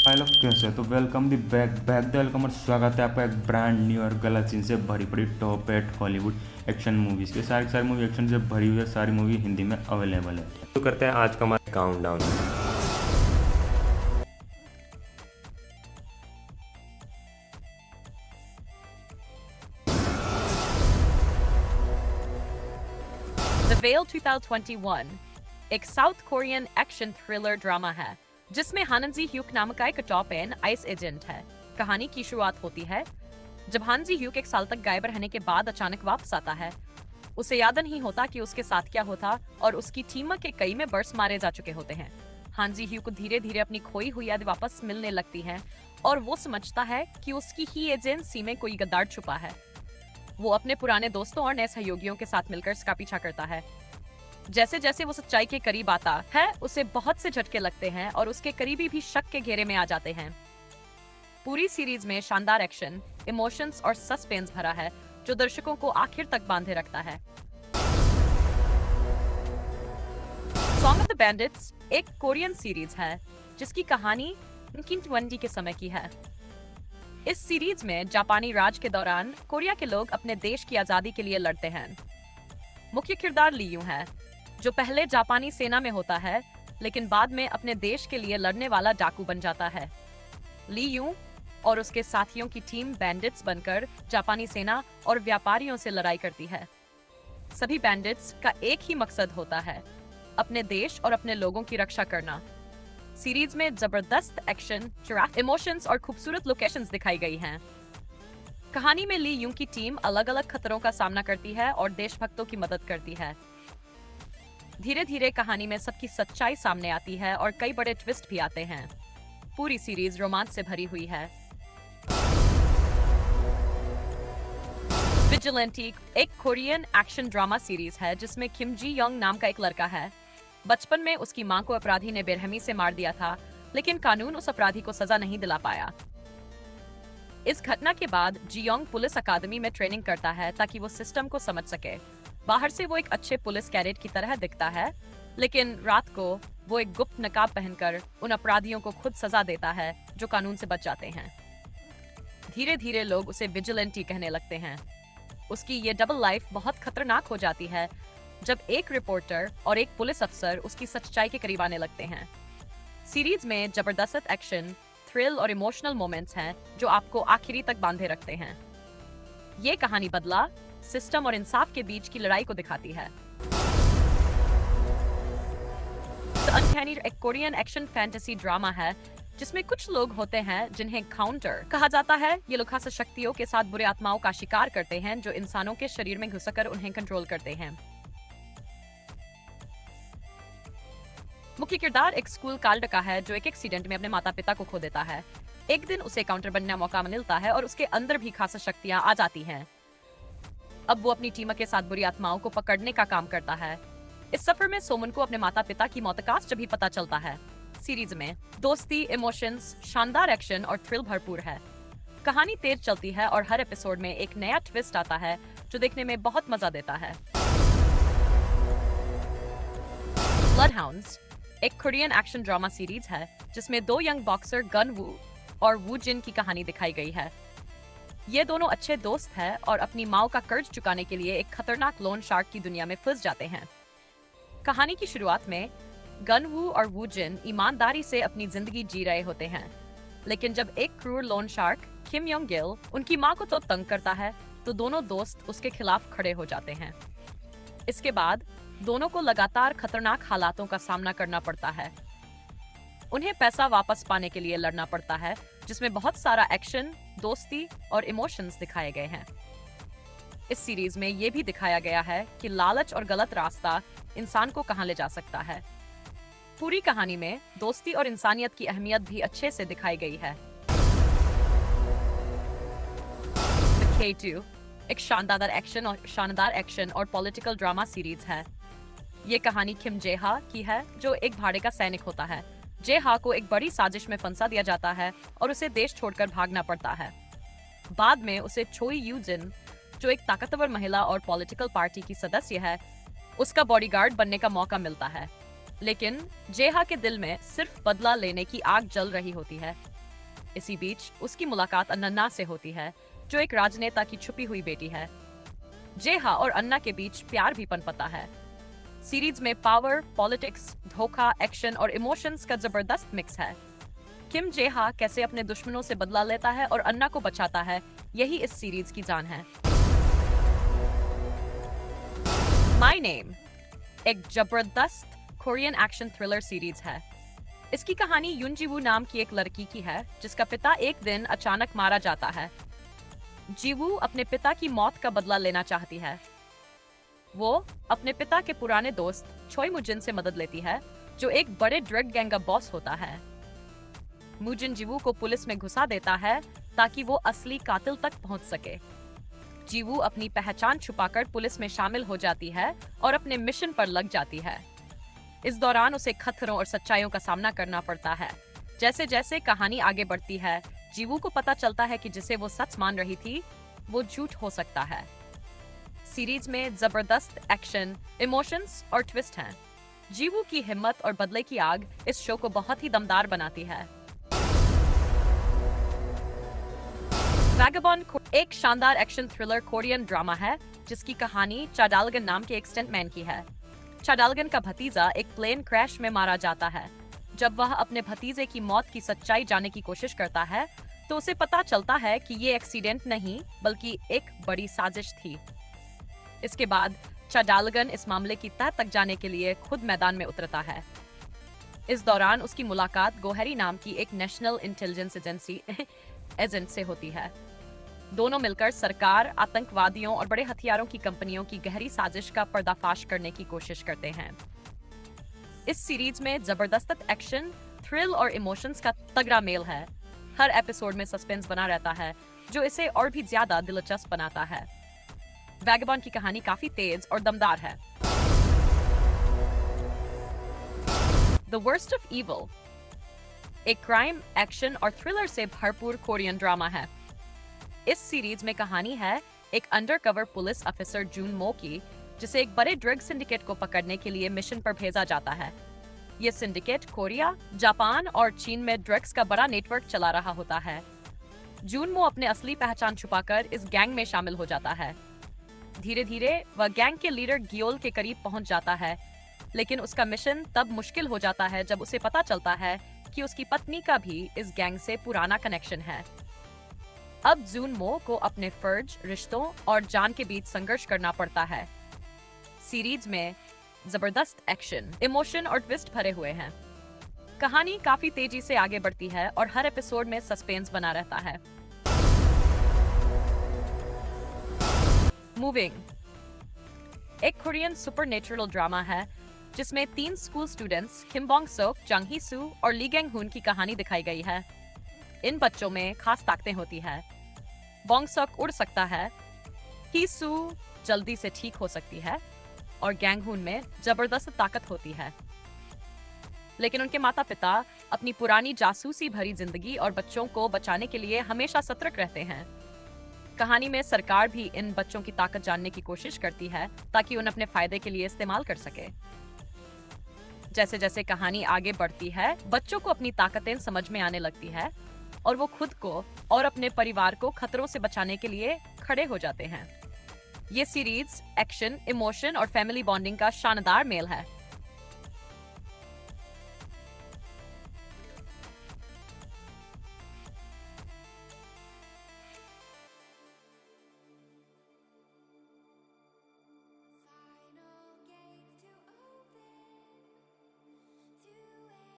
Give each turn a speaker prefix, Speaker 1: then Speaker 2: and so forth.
Speaker 1: Hello, कैसे हो? तो welcome the back back the welcome और स्वागत है आपका एक ब्रांड न्यू और गलत सीन से भरी पड़ी टॉप 8 हॉलीवुड एक्शन मूवीज़ के। सारी की सारी मूवी एक्शन से भरी हुई है, सारी मूवी हिंदी में अवेलेबल है।
Speaker 2: तो करते हैं आज का हमारा काउंटडाउन।
Speaker 3: The Veil 2021 एक south Korean action thriller drama है जिसमें हानजी ह्यूक नाम का एक टॉप एन आइस एजेंट है। कहानी की शुरुआत होती है जब हानजी ह्यूक एक साल तक गायब रहने के बाद अचानक वापस आता है। उसे याद नहीं होता कि उसके साथ क्या होता और उसकी टीम के कई में बर्स मारे जा चुके होते हैं। हानजी ह्यूक धीरे धीरे अपनी खोई हुई याद वापस मिलने लगती है और वो समझता है कि उसकी ही एजेंसी में कोई गद्दार छुपा है। वो अपने पुराने दोस्तों और नए सहयोगियों के साथ मिलकर इसका पीछा करता है। जैसे जैसे वो सच्चाई के करीब आता है उसे बहुत से झटके लगते हैं और उसके करीबी भी शक के घेरे में आ जाते हैं। पूरी सीरीज में शानदार एक्शन, इमोशंस और सस्पेंस भरा है जो दर्शकों को आखिर तक बांधे रखता है। सॉन्ग ऑफ द बैंडिट्स एक कोरियन सीरीज है जिसकी कहानी 1920 के समय की है। इस सीरीज में जापानी राज के दौरान कोरिया के लोग अपने देश की आजादी के लिए लड़ते हैं। मुख्य किरदार ली यूं है जो पहले जापानी सेना में होता है लेकिन बाद में अपने देश के लिए लड़ने वाला डाकू बन जाता है। ली यूं और उसके साथियों की टीम बैंडिट्स बनकर जापानी सेना और व्यापारियों से लड़ाई करती है। सभी बैंडिट्स का एक ही मकसद होता है, अपने देश और अपने लोगों की रक्षा करना। सीरीज में जबरदस्त एक्शन, इमोशंस और खूबसूरत लोकेशंस दिखाई गई हैं। कहानी में ली यूं की टीम अलग अलग खतरों का सामना करती है और देशभक्तों की मदद करती है। धीरे धीरे कहानी में सबकी सच्चाई सामने आती है और कई बड़े ट्विस्ट भी आते हैं। पूरी सीरीज रोमांच से भरी हुई है। विजिलेंटी एक कोरियन एक्शन ड्रामा सीरीज है जिसमें किम जी योंग नाम का एक लड़का है। बचपन में उसकी मां को अपराधी ने बेरहमी से मार दिया था लेकिन कानून उस अपराधी को सजा नहीं दिला पाया। इस घटना के बाद जियोंग पुलिस अकादमी में ट्रेनिंग करता है ताकि वो सिस्टम को समझ सके। बाहर से वो एक अच्छे पुलिस कैडेट की तरह दिखता है लेकिन रात को वो एक गुप्त नकाब पहनकर उन अपराधियों को खुद सजा देता है जो कानून से बच जाते हैं। धीरे धीरे लोग उसे विजिलेंटी कहने लगते हैं। उसकी ये डबल लाइफ बहुत खतरनाक हो जाती है जब एक रिपोर्टर और एक पुलिस अफसर उसकी सच्चाई के करीब आने लगते हैं। सीरीज में जबरदस्त एक्शन, थ्रिल और इमोशनल मोमेंट्स हैं जो आपको आखिरी तक बांधे रखते हैं। ये कहानी बदला, सिस्टम और इंसाफ के बीच की लड़ाई को दिखाती है। The Uncanny एक कोरियन एक्शन फैंटेसी ड्रामा है जिसमें कुछ लोग होते हैं जिन्हें काउंटर कहा जाता है। ये लोग खास शक्तियों के साथ बुरे आत्माओं का शिकार करते हैं जो इंसानों के शरीर में घुसकर उन्हें कंट्रोल करते हैं। मुख्य किरदार एक स्कूल काल्ड का है जो एक एक्सीडेंट में अपने माता पिता को खो देता है। एक दिन उसे काउंटर बनने का मौका मिलता है और उसके अंदर भी खास शक्तियां आ जाती हैं। अब वो अपनी टीम के साथ बुरी आत्माओं को पकड़ने का काम करता है। इस सफर में सोमन को अपने माता पिता की मौत का जब भी पता चलता है। सीरीज में दोस्ती, इमोशंस, शानदार एक्शन और थ्रिल भरपूर है। कहानी तेज चलती है और हर एपिसोड में एक नया ट्विस्ट आता है जो देखने में बहुत मजा देता है। ब्लडहाउंड्स एक कोरियन एक्शन ड्रामा सीरीज है जिसमें दो यंग बॉक्सर गन वू और वू जिन की कहानी दिखाई गई है। ये दोनों अच्छे दोस्त हैं और अपनी माँ का कर्ज चुकाने के लिए एक खतरनाक लोन शार्क की दुनिया में फंस जाते हैं। कहानी की शुरुआत में गन वू और वू जिन ईमानदारी से अपनी जिंदगी जी रहे होते हैं लेकिन जब एक क्रूर लोन शार्क किम योंग गिल उनकी माँ को तो तंग करता है तो दोनों दोस्त उसके खिलाफ खड़े हो जाते हैं। इसके बाद दोनों को लगातार खतरनाक हालातों का सामना करना पड़ता है। उन्हें पैसा वापस पाने के लिए लड़ना पड़ता है जिसमें बहुत सारा एक्शन, दोस्ती और इमोशंस दिखाए गए हैं। इस सीरीज में ये भी दिखाया गया है कि लालच और गलत रास्ता इंसान को कहां ले जा सकता है। पूरी कहानी में दोस्ती और इंसानियत की अहमियत भी अच्छे से दिखाई गई है। The K2 एक शानदार एक्शन और पॉलिटिकल ड्रामा सीरीज है। ये कहानी किम जेहा की है जो एक भाड़े का सैनिक होता है। जेहा को एक बड़ी साजिश में फंसा दिया जाता है और उसे देश छोड़कर भागना पड़ता है। बाद में उसे छोई यूजिन जो एक ताकतवर महिला और पॉलिटिकल पार्टी की सदस्य है उसका बॉडीगार्ड बनने का मौका मिलता है। लेकिन जेहा के दिल में सिर्फ बदला लेने की आग जल रही होती है। इसी बीच उसकी मुलाकात अन्ना से होती है, जो एक राजनेता की छुपी हुई बेटी है। जेहा और अन्ना के बीच प्यार भी पनपता है। सीरीज में पावर, पॉलिटिक्स, धोखा, एक्शन और इमोशंस का जबरदस्त मिक्स है। किम जेहा कैसे अपने दुश्मनों से बदला लेता है और अन्ना को बचाता है, यही इस सीरीज की जान है। माय नेम एक जबरदस्त कोरियन एक्शन थ्रिलर सीरीज है। इसकी कहानी यून जीवू नाम की एक लड़की की है, जिसका पिता एक दिन अचानक मारा जाता है। जीवू अपने पिता की मौत का बदला लेना चाहती है। वो अपने पिता के पुराने दोस्त छोई मुजिन से मदद लेती है, जो एक बड़े ड्रग गैंग का बॉस होता है। मुजिन जीवू को पुलिस में घुसा देता है ताकि वो असली कातिल तक पहुंच सके। जीवू अपनी पहचान छुपाकर पुलिस में शामिल हो जाती है और अपने मिशन पर लग जाती है। इस दौरान उसे खतरों और सच्चाइयों का सामना करना पड़ता है। जैसे जैसे कहानी आगे बढ़ती है, जीवू को पता चलता है कि जिसे वो सच मान रही थी, वो झूठ हो सकता है। सीरीज में जबरदस्त एक्शन, इमोशंस और ट्विस्ट हैं। जीवू की हिम्मत और बदले की आग इस शो को बहुत ही दमदार बनाती है। वैगाबॉन्ड एक शानदार एक्शन थ्रिलर कोरियन ड्रामा है, जिसकी कहानी चाडालगन नाम के एक स्टंटमैन की है। चाडालगन का भतीजा एक प्लेन क्रैश में मारा जाता है। जब वह अपने भतीजे की मौत की सच्चाई जानने की कोशिश करता है, तो उसे पता चलता है कि ये एक्सीडेंट नहीं बल्कि एक बड़ी साजिश थी। इसके बाद चाडालगन इस मामले की तह तक जाने के लिए खुद मैदान में उतरता है। इस दौरान उसकी मुलाकात गोहरी नाम की एक नेशनल इंटेलिजेंस एजेंसी एजेंट से होती है। दोनों मिलकर सरकार, आतंकवादियों और बड़े हथियारों की कंपनियों की गहरी साजिश का पर्दाफाश करने की कोशिश करते हैं। इस सीरीज में जबरदस्त एक्शन, थ्रिल और इमोशंस का तगड़ा मेल है। हर एपिसोड में सस्पेंस बना रहता है, जो इसे और भी ज्यादा दिलचस्प बनाता है। वैगाबॉन्ड की कहानी काफी तेज और दमदार है। द वर्स्ट ऑफ इविल एक क्राइम, एक्शन और थ्रिलर से भरपूर कोरियन ड्रामा है। इस सीरीज में कहानी है एक अंडरकवर पुलिस ऑफिसर जून मो की, जिसे एक बड़े ड्रग सिंडिकेट को पकड़ने के लिए मिशन पर भेजा जाता है। ये सिंडिकेट कोरिया, जापान और चीन में ड्रग्स का बड़ा नेटवर्क चला रहा होता है। जून मो अपने असली पहचान छुपाकर इस गैंग में शामिल हो जाता है। धीरे धीरे वह गैंग के लीडर गियोल के करीब पहुंच जाता है, लेकिन उसका मिशन तब मुश्किल हो जाता है जब उसे पता चलता है कि उसकी पत्नी का भी इस गैंग से पुराना कनेक्शन है। अब जून मो को अपने फर्ज, रिश्तों और जान के बीच संघर्ष करना पड़ता है। सीरीज में जबरदस्त एक्शन, इमोशन और ट्विस्ट भरे हुए हैं। कहानी काफी तेजी से आगे बढ़ती है और हर एपिसोड में सस्पेंस बना रहता है। मूविंग एक कोरियन सुपरनेचुरल ड्रामा है, जिसमें 3 स्कूल स्टूडेंट्स किम बोंग सोक, जंग ही सू और ली गैंग हुन की कहानी दिखाई गई है। इन बच्चों में खास ताकतें होती है। बोंग सोक उड़ सकता है, ही सू जल्दी से ठीक हो सकती है और गैंग हुन में जबरदस्त ताकत होती है। लेकिन उनके माता पिता अपनी पुरानी जासूसी भरी जिंदगी और बच्चों को बचाने के लिए हमेशा सतर्क रहते हैं। कहानी में सरकार भी इन बच्चों की ताकत जानने की कोशिश करती है ताकि उन्हें अपने फायदे के लिए इस्तेमाल कर सके। जैसे जैसे कहानी आगे बढ़ती है, बच्चों को अपनी ताकतें समझ में आने लगती है और वो खुद को और अपने परिवार को खतरों से बचाने के लिए खड़े हो जाते हैं। ये सीरीज एक्शन, इमोशन और फैमिली बॉन्डिंग का शानदार मेल है।